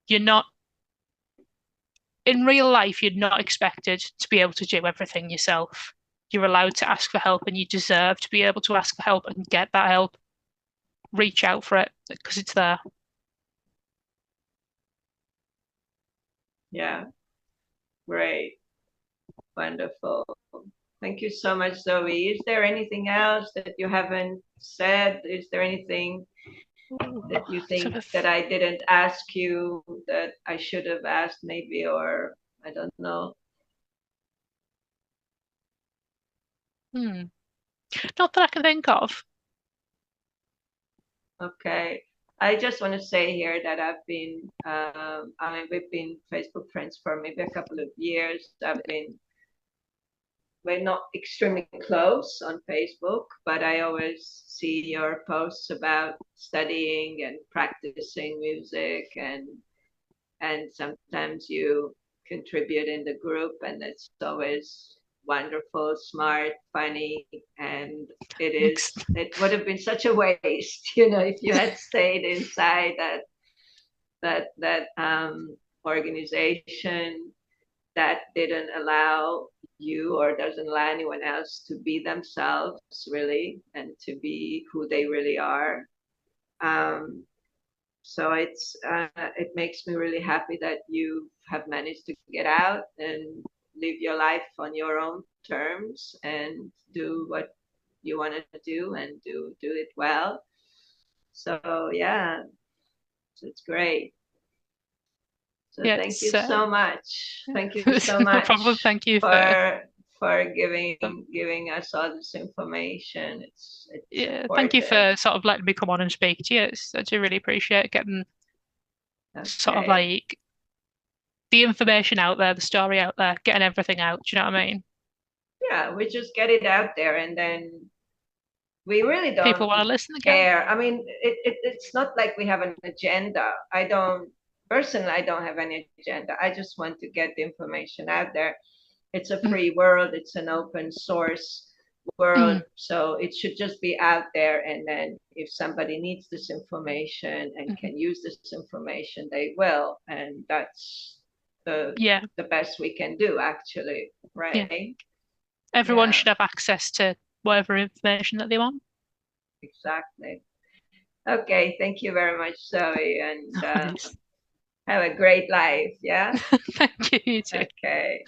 You're not, in real life, you're not expected to be able to do everything yourself. You're allowed to ask for help and you deserve to be able to ask for help and get that help. Reach out for it because it's there. Yeah, great. Wonderful. Thank you so much, Zoe. Is there anything else that you haven't said? Is there anything that you think that I didn't ask you that I should have asked maybe, or I don't know? Not that I can think of. Okay. I just want to say here that I've been, I mean, we've been Facebook friends for maybe a couple of years. We're not extremely close on Facebook, but I always see your posts about studying and practicing music, and sometimes you contribute in the group, and it's always wonderful, smart, funny, and Thanks. it would have been such a waste, you know, if you had stayed inside that organization that didn't allow you or doesn't allow anyone else to be themselves really and to be who they really are. Um, so it makes me really happy that you have managed to get out and live your life on your own terms and do what you want to do and do it well. So yeah, so it's great. So Yeah, thank you it's so much. Thank you so no problem. much Thank you for for giving us all this information. It's yeah, thank you important. for sort of letting me come on and speak to you. I do really appreciate getting sort of Okay. like the information out there, the story out there, getting everything out. Do you know what I mean? Yeah, we just get it out there, and then we really People don't want to listen again. care. I mean, it's not like we have an agenda. I don't have any agenda. I just want to get the information out there. It's a Mm, free world, it's an open source world. mm, So it should just be out there. And then if somebody needs this information and mhm. can use this information, they will. And that's Yeah, the best we can do, actually. yeah. Right? Everyone Yeah, should have access to whatever information that they want. exactly. Okay, thank you very much, Zoe, and Nice. have a great life. Yeah. Thank you, you too. Okay.